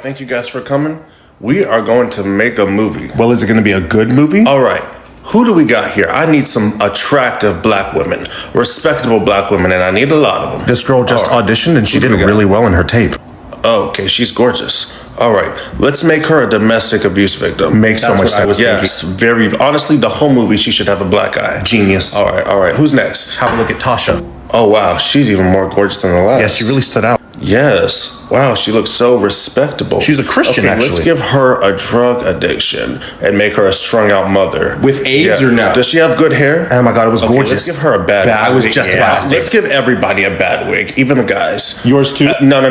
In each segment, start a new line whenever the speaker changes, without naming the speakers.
Thank you guys for coming. We are going to make a movie.
Well, is it going to be a good movie?
All right. Who do we got here? I need some attractive black women, respectable black women, and I need a lot of them.
This girl just auditioned and she did really well in her tape.
Oh, okay, she's gorgeous. All right, let's make her a domestic abuse victim.
Makes so much sense.
Yes, very. Honestly, the whole movie, she should have a black eye.
Genius.
All right. Who's next?
Have a look at Tasha.
Oh, wow, she's even more gorgeous than the last.
Yeah, she really stood out.
Yes. Wow, she looks so respectable.
She's a Christian, actually.
Let's give her a drug addiction and make her a strung out mother.
With AIDS or no?
Does she have good hair?
Oh my God, it was gorgeous.
Let's give her a bad wig.
I was just about to say.
Let's give everybody a bad wig, even the guys.
Yours too?
No.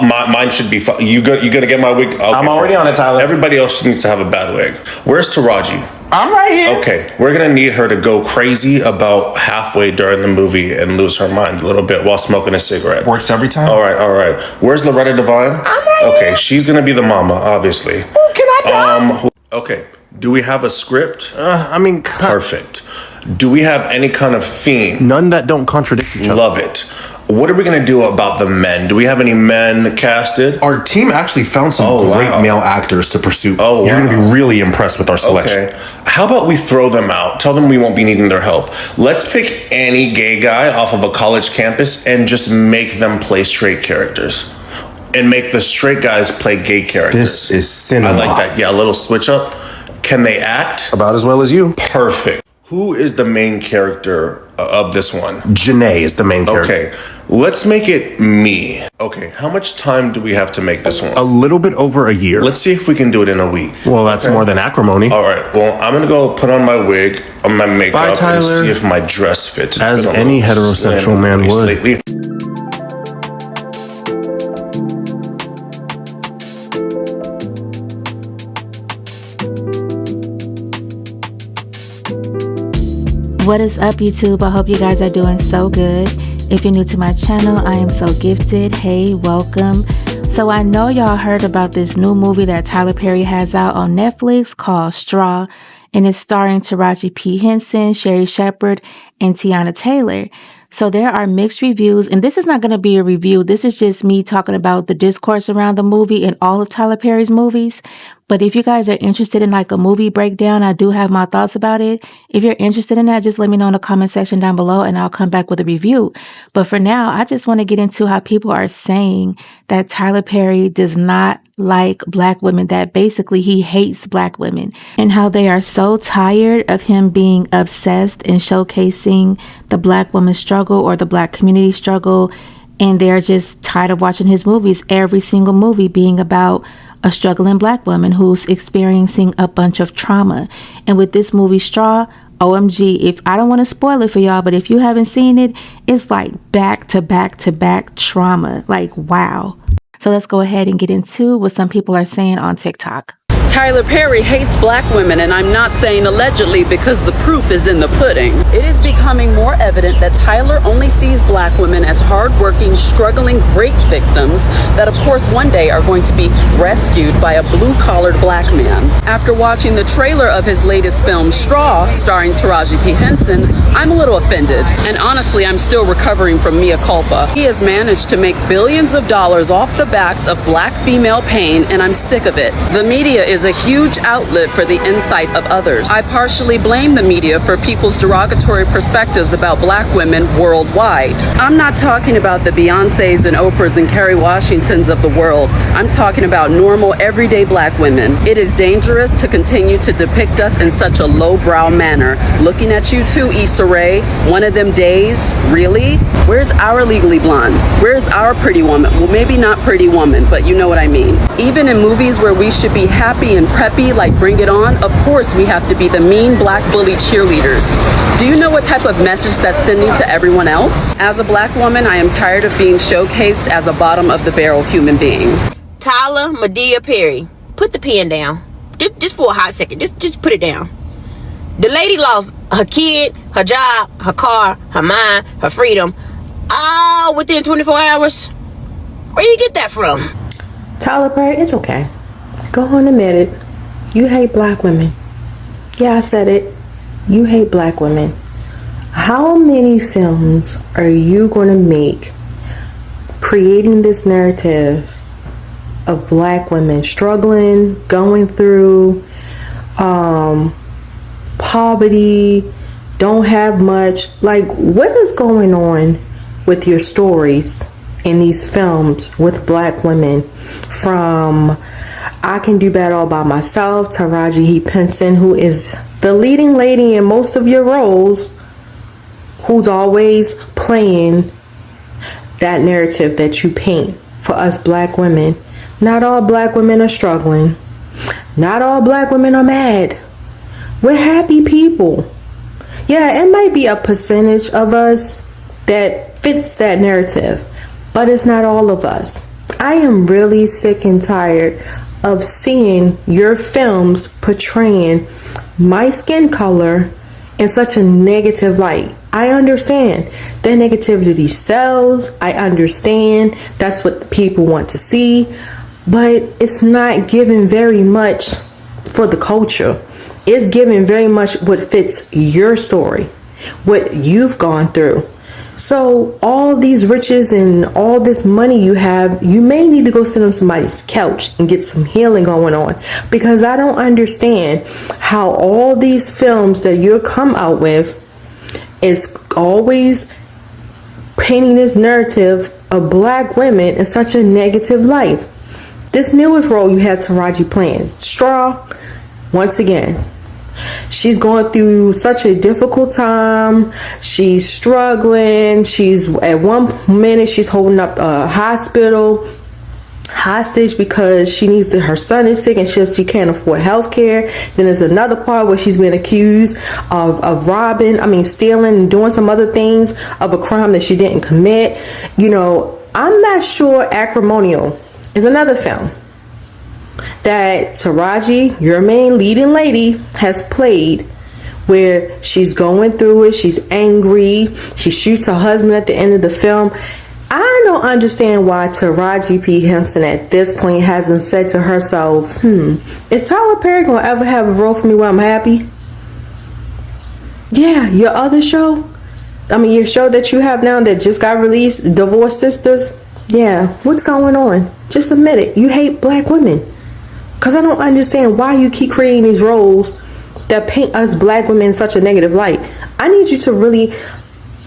Mine should be fun. You gonna get my wig? Okay,
I'm already on it, Tyler.
Everybody else needs to have a bad wig. Where's Taraji?
I'm right here.
Okay, we're gonna need her to go crazy about halfway during the movie and lose her mind a little bit while smoking a cigarette.
Works every time.
All right. Where's Loretta Devine?
I'm right
Okay,
here.
she's gonna be the mama, obviously.
Oh, can I die?
Okay, do we have a script?
Perfect.
Do we have any kind of theme?
None that don't contradict each other.
Love it. What are we gonna do about the men? Do we have any men casted?
Our team actually found some great male actors to pursue.
Oh,
You're
wow.
going to be really impressed with our selection.
Okay. How about we throw them out? Tell them we won't be needing their help. Let's pick any gay guy off of a college campus and just make them play straight characters. And make the straight guys play gay characters.
This is cinema.
I like that. Yeah, a little switch up. Can they act?
About as well as you.
Perfect. Who is the main character of this one?
Janae is the main character.
Okay, let's make it me. Okay, how much time do we have to make this one?
A little bit over a year.
Let's see if we can do it in a week.
Well, that's more than acrimony.
All right, well, I'm gonna go put on my wig, on my makeup,
Bye, Tyler.
and see if my dress fits. It's
As
been a
any
little
heterosexual man would.
lately.
What is up, YouTube? I hope you guys are doing so good. If you're new to my channel, I am So Gifted. Hey, welcome. So I know y'all heard about this new movie that Tyler Perry has out on Netflix called Straw, and it's starring Taraji P. Henson, Sherry Shepherd, and Tiana Taylor. So there are mixed reviews, and this is not going to be a review. This is just me talking about the discourse around the movie and all of Tyler Perry's movies. But if you guys are interested in like a movie breakdown, I do have my thoughts about it. If you're interested in that, just let me know in the comment section down below and I'll come back with a review. But for now, I just want to get into how people are saying that Tyler Perry does not like black women, that basically he hates black women, and how they are so tired of him being obsessed and showcasing the black woman's struggle or the black community struggle. And they're just tired of watching his movies, every single movie being about a struggling black woman who's experiencing a bunch of trauma. And with this movie Straw, OMG, if I don't want to spoil it for y'all, but if you haven't seen it, it's like back to back to back trauma. Like, wow. So let's go ahead and get into what some people are saying on TikTok.
Tyler Perry hates black women, and I'm not saying allegedly because the proof is in the pudding. It is becoming more evident that Tyler only sees black women as hardworking, struggling rape victims that of course one day are going to be rescued by a blue-collared black man. After watching the trailer of his latest film Straw, starring Taraji P. Henson, I'm a little offended. And honestly, I'm still recovering from mea culpa. He has managed to make billions of dollars off the backs of black female pain, and I'm sick of it. The media is a huge outlet for the insight of others. I partially blame the media for people's derogatory perspectives about black women worldwide. I'm not talking about the Beyoncés and Oprahs and Kerry Washingtons of the world. I'm talking about normal, everyday black women. It is dangerous to continue to depict us in such a lowbrow manner. Looking at you too, Issa Rae, one of them days, really? Where's our Legally Blonde? Where's our Pretty Woman? Well, maybe not Pretty Woman, but you know what I mean. Even in movies where we should be happy and preppy like Bring It On, of course we have to be the mean black bully cheerleaders. Do you know what type of message that's sending to everyone else? As a black woman, I am tired of being showcased as a bottom of the barrel human being.
Tyler Medea Perry, put the pen down. Just for a hot second. Just put it down. The lady lost her kid, her job, her car, her mind, her freedom, all within 24 hours. Where you get that from?
Tyler Perry, it's okay. Go on, admit it. You hate black women. Yeah, I said it. You hate black women. How many films are you going to make creating this narrative of black women struggling, going through poverty, don't have much. Like, what is going on with your stories in these films with black women? From I Can Do Bad All By Myself, Taraji Henson, who is the leading lady in most of your roles, who's always playing that narrative that you paint for us black women. Not all black women are struggling. Not all black women are mad. We're happy people. Yeah, it might be a percentage of us that fits that narrative, but it's not all of us. I am really sick and tired of seeing your films portraying my skin color in such a negative light. I understand that negativity sells. I understand that's what people want to see, but it's not giving very much for the culture. It's giving very much what fits your story, what you've gone through. So all these riches and all this money you have, you may need to go sit on somebody's couch and get some healing going on, because I don't understand how all these films that you come out with is always painting this narrative of black women in such a negative light. This newest role you had Taraji playing, Straw, once again, she's going through such a difficult time. She's struggling. She's at one minute she's holding up a hospital hostage because she needs her son is sick and she can't afford health care. Then there's another part where she's been accused of stealing and doing some other things of a crime that she didn't commit. You know, I'm not sure. Acrimonial is another film that Taraji, your main leading lady, has played, where she's going through it. She's angry. She shoots her husband at the end of the film. I don't understand why Taraji P. Henson at this point hasn't said to herself, is Tyler Perry going to ever have a role for me where I'm happy? Yeah, your other show, your show that you have now that just got released, Divorced Sisters. Yeah, what's going on? Just admit it. You hate black women. Because I don't understand why you keep creating these roles that paint us black women in such a negative light. I need you to really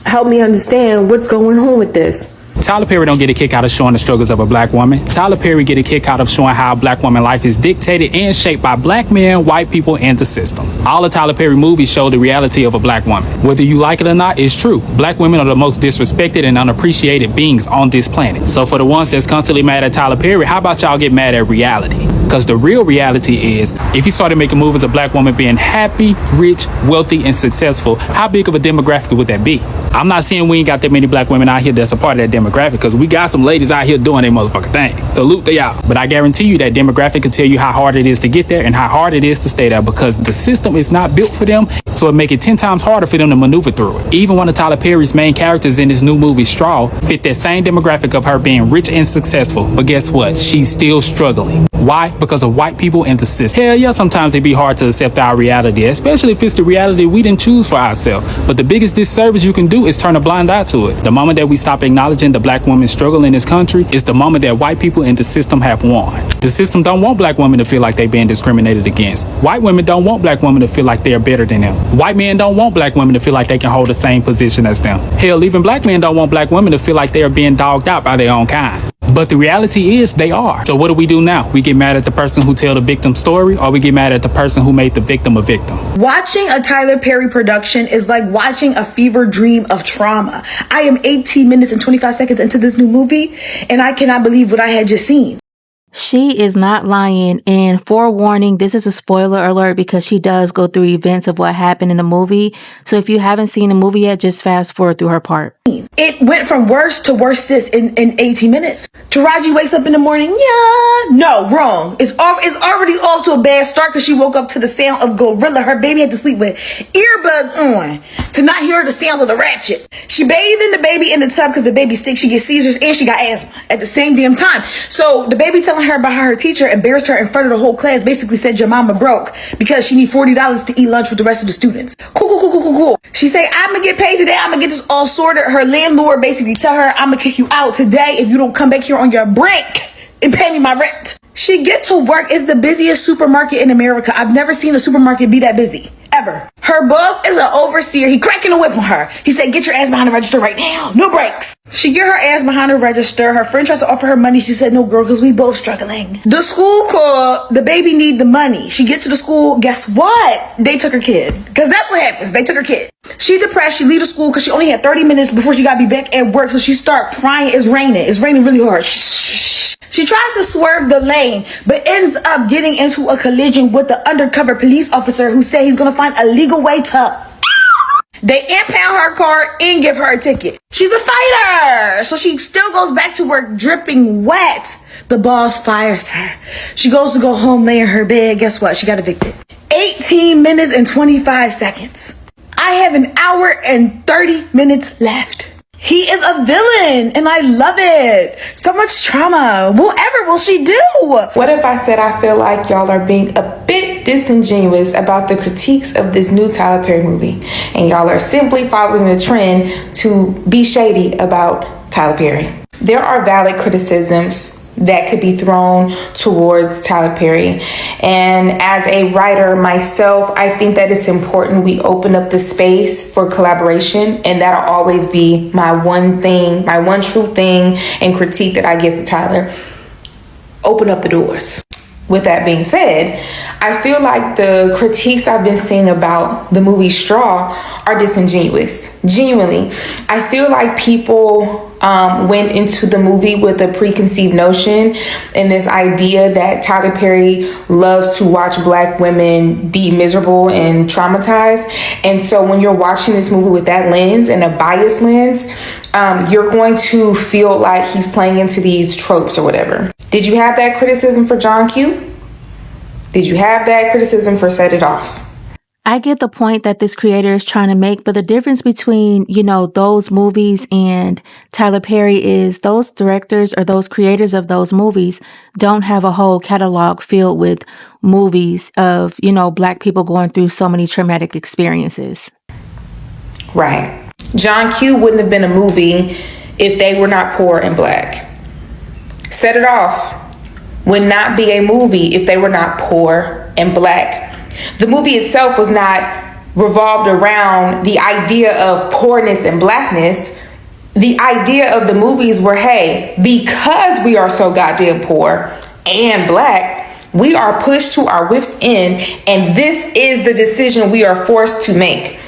help me understand what's going on with this.
Tyler Perry don't get a kick out of showing the struggles of a black woman. Tyler Perry get a kick out of showing how a black woman life is dictated and shaped by black men, white people, and the system. All the Tyler Perry movies show the reality of a black woman. Whether you like it or not, it's true. Black women are the most disrespected and unappreciated beings on this planet. So for the ones that's constantly mad at Tyler Perry, how about y'all get mad at reality? Because the real reality is, if you started making movies of black women being happy, rich, wealthy, and successful, how big of a demographic would that be? I'm not saying we ain't got that many black women out here that's a part of that demographic, because we got some ladies out here doing their motherfucking thing. Salute to y'all. But I guarantee you that demographic can tell you how hard it is to get there and how hard it is to stay there, because the system is not built for them, so it make it 10 times harder for them to maneuver through it. Even one of Tyler Perry's main characters in this new movie, Straw, fit that same demographic of her being rich and successful. But guess what? She's still struggling. Why? Because of white people and the system. Hell yeah, sometimes it be hard to accept our reality, especially if it's the reality we didn't choose for ourselves. But the biggest disservice you can do is turn a blind eye to it. The moment that we stop acknowledging the black woman's struggle in this country is the moment that white people in the system have won. The system don't want black women to feel like they're being discriminated against. White women don't want black women to feel like they're better than them. White men don't want black women to feel like they can hold the same position as them. Hell, even black men don't want black women to feel like they are being dogged out by their own kind. But the reality is they are. So what do now? We get mad at the person who tell the victim story, or we get mad at the person who made the victim a victim?
Watching a Tyler Perry production is like watching a fever dream of trauma. I am 18 minutes and 25 seconds into this new movie, and I cannot believe what I had just seen.
She is not lying, and forewarning, this is a spoiler alert because she does go through events of what happened in the movie. So if you haven't seen the movie yet, just fast forward through her part.
It went from worse to worstest in 18 minutes. Taraji wakes up in the morning, no, wrong. It's already off to a bad start because she woke up to the sound of Gorilla. Her baby had to sleep with earbuds on to not hear the sounds of the ratchet. She bathing the baby in the tub because the baby's sick. She gets seizures and she got asthma at the same damn time. So the baby telling her about how her teacher embarrassed her in front of the whole class, basically said your mama broke because she need $40 to eat lunch with the rest of the students. Cool. She say, I'm gonna get paid today. I'm gonna get this all sorted. Her landlord basically tell her, I'm gonna kick you out today if you don't come back here on your break. and pay me my rent. She get to work. It's the busiest supermarket in America. I've never seen a supermarket be that busy. Ever. Her boss is an overseer. He cracking a whip on her. He said, get your ass behind the register right now. No breaks. She get her ass behind the register. Her friend tries to offer her money. She said, no, girl, because we both struggling. The school called. The baby need the money. She get to the school. Guess what? They took her kid. Because that's what happens. They took her kid. She depressed. She leave the school because she only had 30 minutes before she got to be back at work. So she start crying. It's raining. It's raining really hard. She tries to swerve the lane, but ends up getting into a collision with the undercover police officer who said he's going to find a legal way to... They impound her car and give her a ticket. She's a fighter, so she still goes back to work dripping wet. The boss fires her. She goes to go home, lay in her bed. Guess what? She got evicted. 18 minutes and 25 seconds. I have an hour and 30 minutes left. He is a villain, and I love it. So much trauma. Whatever will she do?
What if I said I feel like y'all are being a bit disingenuous about the critiques of this new Tyler Perry movie, and y'all are simply following the trend to be shady about Tyler Perry? There are valid criticisms that could be thrown towards Tyler Perry. And as a writer myself, I think that it's important we open up the space for collaboration, and that'll always be my one thing, my one true thing and critique that I give to Tyler. Open up the doors. With that being said, I feel like the critiques I've been seeing about the movie Straw are disingenuous. Genuinely, I feel like people went into the movie with a preconceived notion and this idea that Tyler Perry loves to watch Black women be miserable and traumatized. And so when you're watching this movie with that lens and a biased lens, you're going to feel like he's playing into these tropes or whatever. Did you have that criticism for John Q? Did you have that criticism for Set It Off?
I get the point that this creator is trying to make, but the difference between, those movies and Tyler Perry is those directors or those creators of those movies don't have a whole catalog filled with movies of, Black people going through so many traumatic experiences.
Right. John Q wouldn't have been a movie if they were not poor and Black. Set It Off would not be a movie if they were not poor and Black. The movie itself was not revolved around the idea of poorness and Blackness. The idea of the movies were, hey, because we are so goddamn poor and Black, we are pushed to our wits' end, and this is the decision we are forced to make.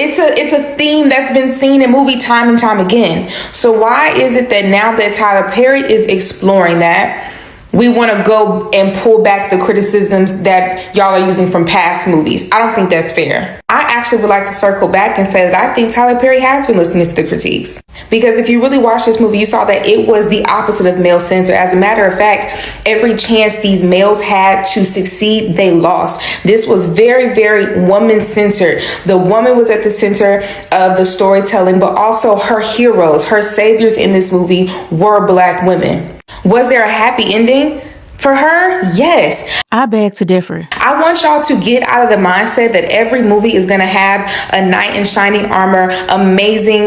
It's a theme that's been seen in movie time and time again. So why is it that now that Tyler Perry is exploring that, we want to go and pull back the criticisms that y'all are using from past movies? I don't think that's fair. I actually would like to circle back and say that I think Tyler Perry has been listening to the critiques. Because if you really watch this movie, you saw that it was the opposite of male censor. As a matter of fact, every chance these males had to succeed, they lost. This was very, very woman centered. The woman was at the center of the storytelling, but also her heroes, her saviors in this movie were Black women. Was there a happy ending for her? Yes.
I beg to differ.
I want y'all to get out of the mindset that every movie is going to have a knight in shining armor, amazing,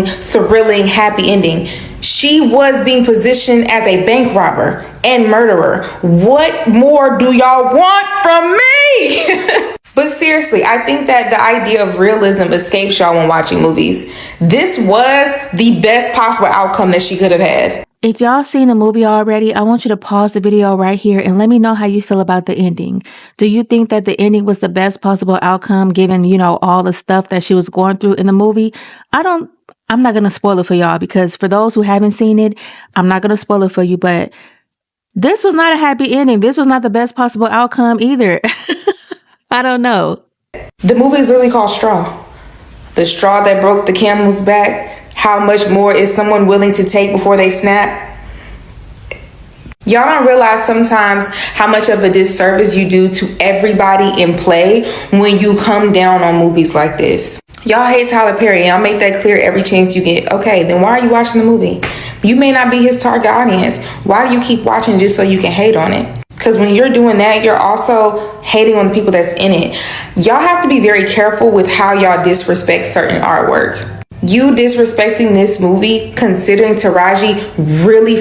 thrilling, happy ending. She was being positioned as a bank robber and murderer. What more do y'all want from me? But seriously, I think that the idea of realism escapes y'all when watching movies. This was the best possible outcome that she could have had.
If y'all seen the movie already, I want you to pause the video right here and let me know how you feel about the ending. Do you think that the ending was the best possible outcome given, all the stuff that she was going through in the movie? I'm not going to spoil it for y'all because for those who haven't seen it, I'm not going to spoil it for you, but this was not a happy ending. This was not the best possible outcome either. I don't know.
The movie is really called Straw. The straw that broke the camel's back. How much more is someone willing to take before they snap? Y'all don't realize sometimes how much of a disservice you do to everybody in play when you come down on movies like this. Y'all hate Tyler Perry, and I'll make that clear every chance you get. Okay, then why are you watching the movie? You may not be his target audience. Why do you keep watching just so you can hate on it? Because when you're doing that, you're also hating on the people that's in it. Y'all have to be very careful with how y'all disrespect certain artwork. You disrespecting this movie, considering Taraji really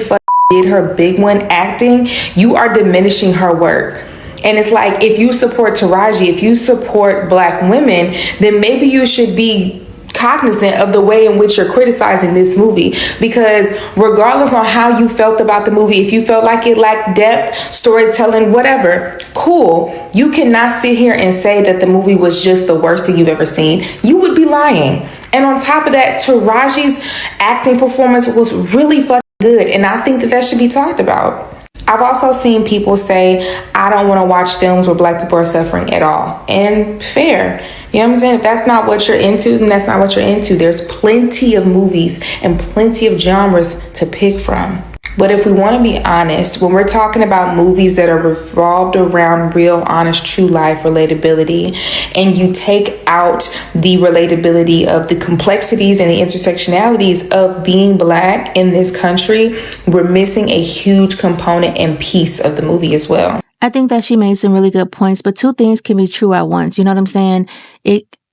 did her big one, acting, you are diminishing her work. And it's like, if you support Taraji, if you support black women, then maybe you should be cognizant of the way in which you're criticizing this movie, because regardless on how you felt about the movie, if you felt like it lacked depth, storytelling, whatever, cool. You cannot sit here and say that the movie was just the worst thing you've ever seen. You would be lying. And on top of that, Taraji's acting performance was really fucking good, and I think that should be talked about. I've also seen people say, I don't want to watch films where black people are suffering at all. And fair. You know what I'm saying? If that's not what you're into, then that's not what you're into. There's plenty of movies and plenty of genres to pick from. But if we want to be honest, when we're talking about movies that are revolved around real, honest, true life relatability, and you take out the relatability of the complexities and the intersectionalities of being black in this country, we're missing a huge component and piece of the movie as well.
I think that she made some really good points, but two things can be true at once. You know what I'm saying?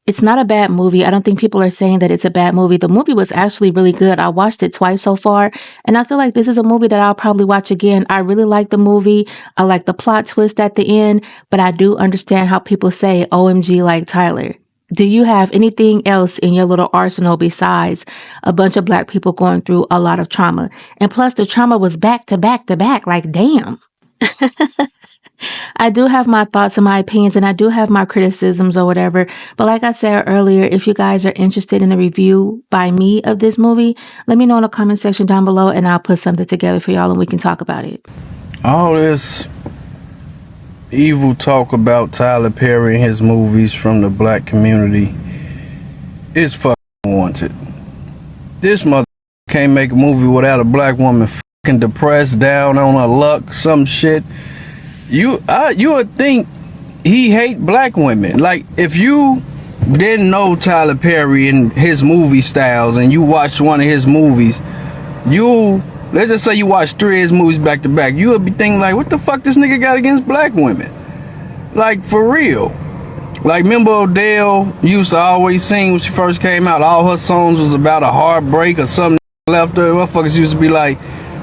It's not a bad movie. I don't think people are saying that it's a bad movie. The movie was actually really good. I watched it twice so far, and I feel like this is a movie that I'll probably watch again. I really like the movie. I like the plot twist at the end, but I do understand how people say, OMG, like Tyler. Do you have anything else in your little arsenal besides a bunch of black people going through a lot of trauma? And plus, the trauma was back to back to back. Like, damn. I do have my thoughts and my opinions, and I do have my criticisms or whatever. But like I said earlier, if you guys are interested in the review by me of this movie, let me know in the comment section down below, and I'll put something together for y'all and we can talk about it.
All this evil talk about Tyler Perry and his movies from the black community is fucking wanted. This mother can't make a movie without a black woman fucking depressed, down on her luck, some shit. You would think he hate black women. Like, if you didn't know Tyler Perry and his movie styles and you watched one of his movies, let's just say you watched 3 of his movies back to back, you would be thinking like, what the fuck this nigga got against black women? Like, for real. Like, remember Odell used to always sing when she first came out, all her songs was about a heartbreak or something left her. Motherfuckers used to be like,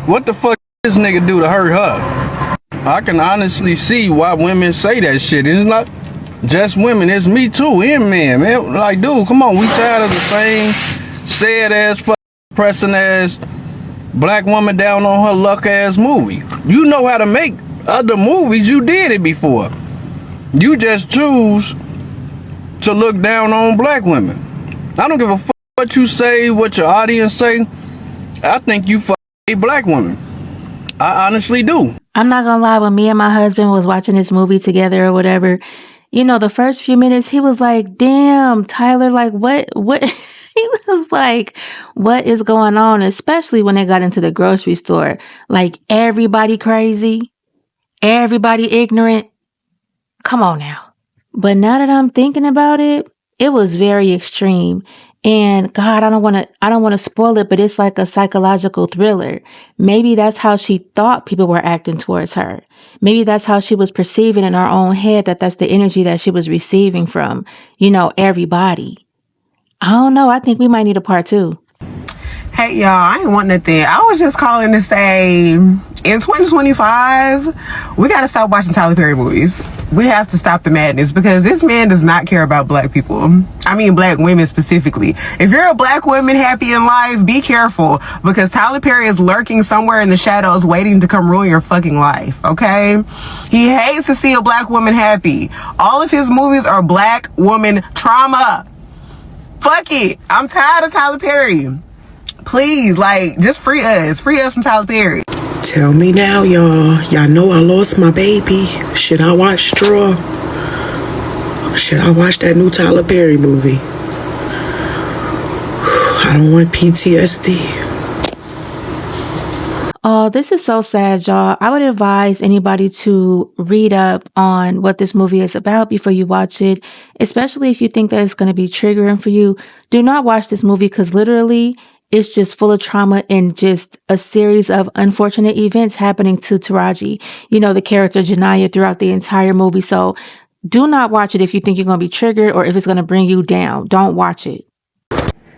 what the fuck did this nigga do to hurt her? I can honestly see why women say that shit. It's not just women, it's me too, and man. Like, dude, come on, we tired of the same sad ass, fucking pressing ass black woman down on her luck ass movie. You know how to make other movies, you did it before. You just choose to look down on black women. I don't give a fuck what you say, what your audience say. I think you fucking hate black women. I honestly do.
I'm not gonna lie, when me and my husband was watching this movie together or whatever, you know, the first few minutes he was like, damn, Tyler, like what he was like, what is going on? Especially when they got into the grocery store. Like, everybody crazy, everybody ignorant. Come on now. But now that I'm thinking about it, it was very extreme. And God, I don't want to spoil it, but it's like a psychological thriller. Maybe that's how she thought people were acting towards her. Maybe that's how she was perceiving in her own head, that that's the energy that she was receiving from, you know, everybody. I don't know. I think we might need a part 2.
Hey, y'all, I ain't want nothing. I was just calling to say, in 2025, we got to stop watching Tyler Perry movies. We have to stop the madness, because this man does not care about black people. I mean, black women specifically. If you're a black woman happy in life, be careful, because Tyler Perry is lurking somewhere in the shadows waiting to come ruin your fucking life, okay? He hates to see a black woman happy. All of his movies are black woman trauma. Fuck it. I'm tired of Tyler Perry. Please, like, just free us from Tyler Perry.
Tell me now, y'all. Y'all know I lost my baby. Should I watch Straw? Should I watch that new Tyler Perry movie? I don't want PTSD.
Oh, this is so sad, y'all. I would advise anybody to read up on what this movie is about before you watch it, especially if you think that it's going to be triggering for you. Do not watch this movie, because literally it's just full of trauma and just a series of unfortunate events happening to Taraji, you know, the character Janiyah, throughout the entire movie. So do not watch it if you think you're going to be triggered or if it's going to bring you down. Don't watch it.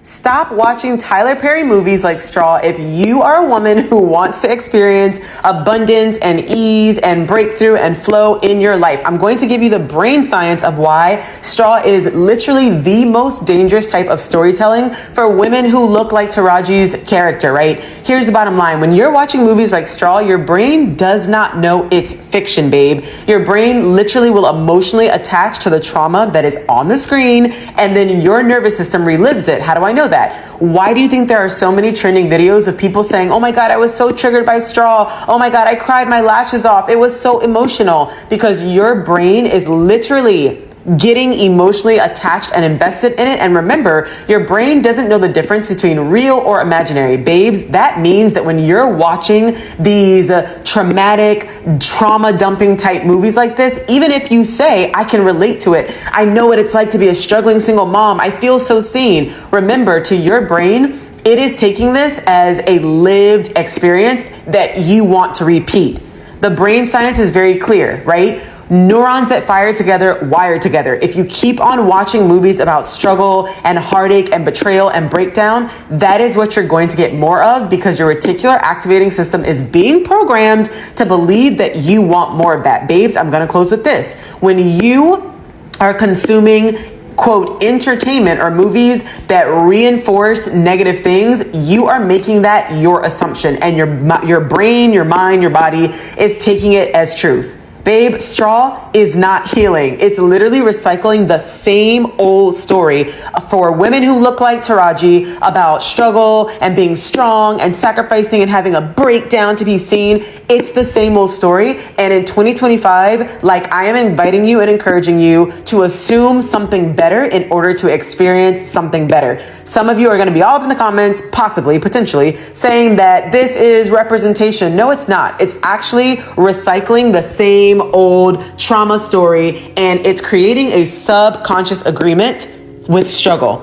Stop watching Tyler Perry movies like Straw if you are a woman who wants to experience abundance and ease and breakthrough and flow in your life. I'm going to give you the brain science of why Straw is literally the most dangerous type of storytelling for women who look like Taraji's character, right? Here's the bottom line. When you're watching movies like Straw, your brain does not know it's fiction, babe. Your brain literally will emotionally attach to the trauma that is on the screen, and then your nervous system relives it. How do I know that? Why do you think there are so many trending videos of people saying, oh my God, I was so triggered by Straw. Oh my God, I cried my lashes off. It was so emotional. Because your brain is literally getting emotionally attached and invested in it. And remember, your brain doesn't know the difference between real or imaginary. Babes, that means that when you're watching these traumatic, trauma dumping type movies like this, even if you say, I can relate to it, I know what it's like to be a struggling single mom, I feel so seen. Remember, to your brain, it is taking this as a lived experience that you want to repeat. The brain science is very clear, right? Neurons that fire together wire together. If you keep on watching movies about struggle and heartache and betrayal and breakdown, that is what you're going to get more of, because your reticular activating system is being programmed to believe that you want more of that. Babes, I'm going to close with this. When you are consuming quote entertainment or movies that reinforce negative things, you are making that your assumption, and your brain, your mind, your body is taking it as truth. Babe, Straw is not healing. It's literally recycling the same old story for women who look like Taraji about struggle and being strong and sacrificing and having a breakdown to be seen. It's the same old story. And in 2025, like, I am inviting you and encouraging you to assume something better in order to experience something better. Some of you are going to be all up in the comments, possibly, potentially, saying that this is representation. No, it's not. It's actually recycling the same old trauma story, and it's creating a subconscious agreement with struggle,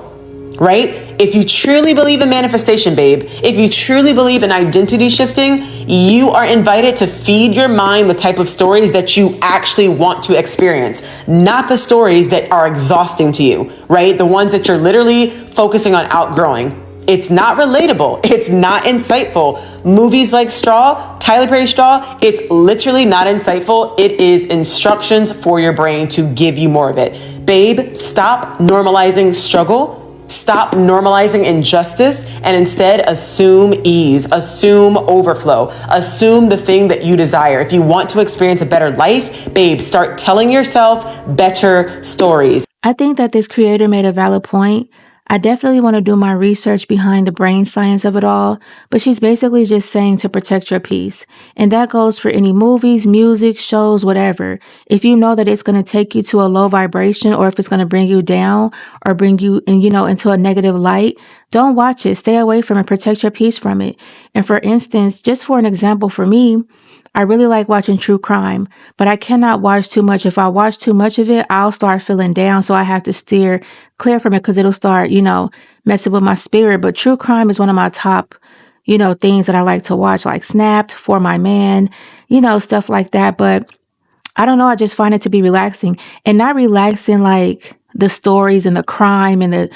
right? If you truly believe in manifestation, babe, if you truly believe in identity shifting, you are invited to feed your mind the type of stories that you actually want to experience, not the stories that are exhausting to you, right? The ones that you're literally focusing on outgrowing. It's not relatable. It's not insightful. Movies like Straw, Tyler Perry Straw, it's literally not insightful. It is instructions for your brain to give you more of it. Babe, stop normalizing struggle. Stop normalizing injustice, and instead assume ease, assume overflow, assume the thing that you desire. If you want to experience a better life, babe, start telling yourself better stories.
I think that this creator made a valid point. I definitely want to do my research behind the brain science of it all, but she's basically just saying to protect your peace. And that goes for any movies, music, shows, whatever. If you know that it's going to take you to a low vibration, or if it's going to bring you down or bring you into a negative light, don't watch it. Stay away from it. Protect your peace from it. And for instance, just for an example, for me, I really like watching true crime, but I cannot watch too much. If I watch too much of it, I'll start feeling down. So I have to steer clear from it, because it'll start, messing with my spirit. But true crime is one of my top, things that I like to watch, like Snapped, For My Man, stuff like that. But I don't know. I just find it to be relaxing, and not relaxing like the stories and the crime and the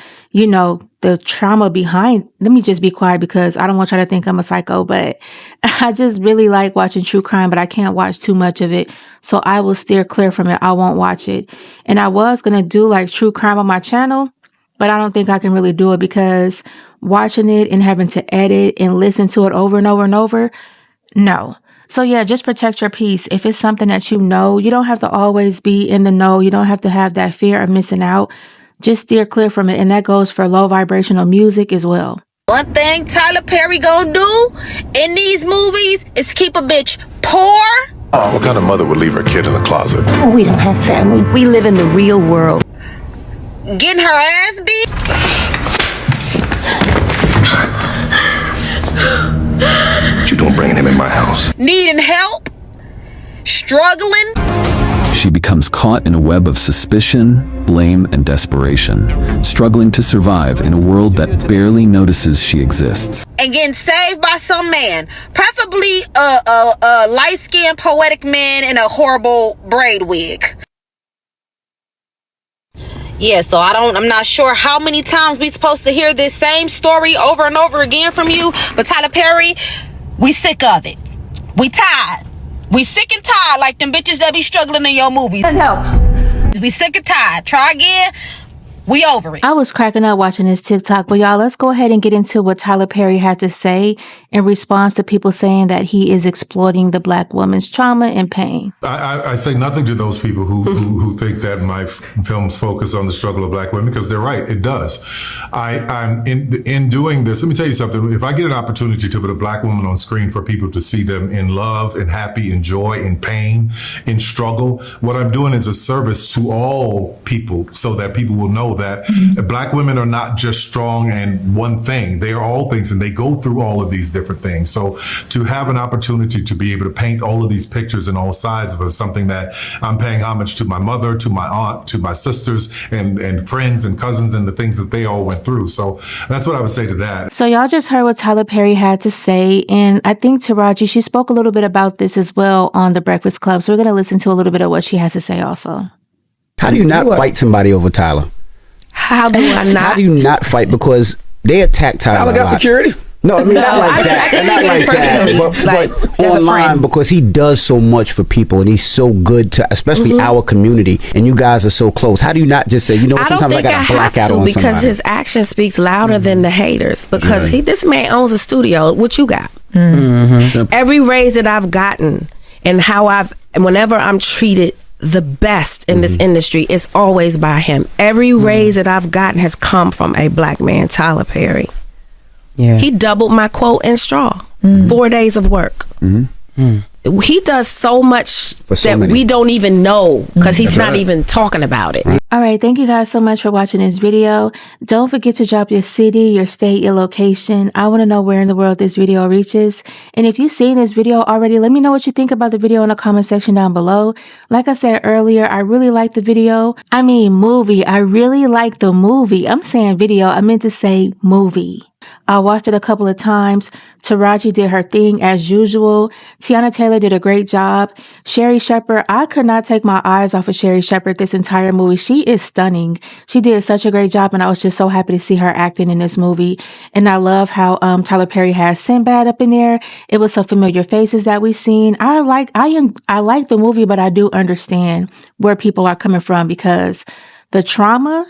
trauma behind. Let me just be quiet, because I don't want y'all to think I'm a psycho, but I just really like watching true crime, but I can't watch too much of it. So I will steer clear from it. I won't watch it. And I was going to do like true crime on my channel, but I don't think I can really do it, because watching it and having to edit and listen to it over and over and over, no. So yeah, just protect your peace. If it's something that you don't have to always be in the know. You don't have to have that fear of missing out. Just steer clear from it. And that goes for low vibrational music as well.
One thing Tyler Perry gonna do in these movies is keep a bitch poor.
What kind of mother would leave her kid in the closet?
Oh, we don't have family. We live in the real world.
Getting her ass beat.
What you doing bringing him in my house?
Needing help. Struggling.
She becomes caught in a web of suspicion, blame, and desperation, struggling to survive in a world that barely notices she exists.
And getting saved by some man, preferably a light-skinned poetic man in a horrible braid wig. Yeah, so I'm not sure how many times we supposed to hear this same story over and over again from you, but Tyler Perry, we sick of it. We tired. We sick and tired like them bitches that be struggling in your movies.
And help.
We sick and tired. Try again. We over it.
I was cracking up watching this TikTok, but y'all, let's go ahead and get into what Tyler Perry had to say in response to people saying that he is exploiting the Black woman's trauma and pain.
I say nothing to those people who think that my films focus on the struggle of Black women, because they're right, it does. I'm in doing this. Let me tell you something. If I get an opportunity to put a Black woman on screen for people to see them in love, in happy, in joy, in pain, in struggle, what I'm doing is a service to all people, so that people will know that Black women are not just strong and one thing. They are all things, and they go through all of these different things. So to have an opportunity to be able to paint all of these pictures and all sides of it is something that I'm paying homage to my mother, to my aunt, to my sisters and friends and cousins, and the things that they all went through. So that's what I would say to that.
So y'all just heard what Tyler Perry had to say. And I think Taraji, she spoke a little bit about this as well on The Breakfast Club. So we're going to listen to a little bit of what she has to say also.
How do you not fight somebody over Tyler?
How do I not?
How do you not fight? Because they attack Tyler.
Tyler got security?
No, I mean, not like that. But online, because he does so much for people, and he's so good to, especially our community, and you guys are so close. How do you not just say, you know what, sometimes I got to black out on
because
somebody?
his action speaks louder than the haters. Because this man owns a studio. What you got? Every raise that I've gotten, and whenever I'm treated the best in this industry, is always by him. Every raise that I've gotten has come from a Black man, Tyler Perry. Yeah. He doubled my quote in Straw. 4 days of work. He does so much that we don't even know, because he's not even talking about it.
All right. Thank you guys so much for watching this video. Don't forget to drop your city, your state, your location. I want to know where in the world this video reaches. And if you've seen this video already, let me know what you think about the video in the comment section down below. Like I said earlier, I really like the video. I mean, movie. I really like the movie. I'm saying video. I meant to say movie. I watched it a couple of times. Taraji did her thing as usual. Tiana Taylor did a great job. Sherry Shepherd, I could not take my eyes off of Sherry Shepherd this entire movie. She is stunning. She did such a great job, and I was just so happy to see her acting in this movie. And I love how Tyler Perry has Sinbad up in there. It was some familiar faces that we've seen. I like the movie, but I do understand where people are coming from, because the trauma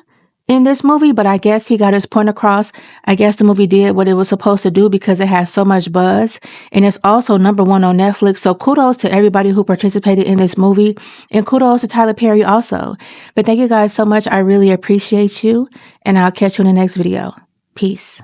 in this movie, but I guess he got his point across. I guess the movie did what it was supposed to do, because it has so much buzz, and it's also #1 on Netflix. So kudos to everybody who participated in this movie, and kudos to Tyler Perry also. But thank you guys so much. I really appreciate you, and I'll catch you in the next video. Peace.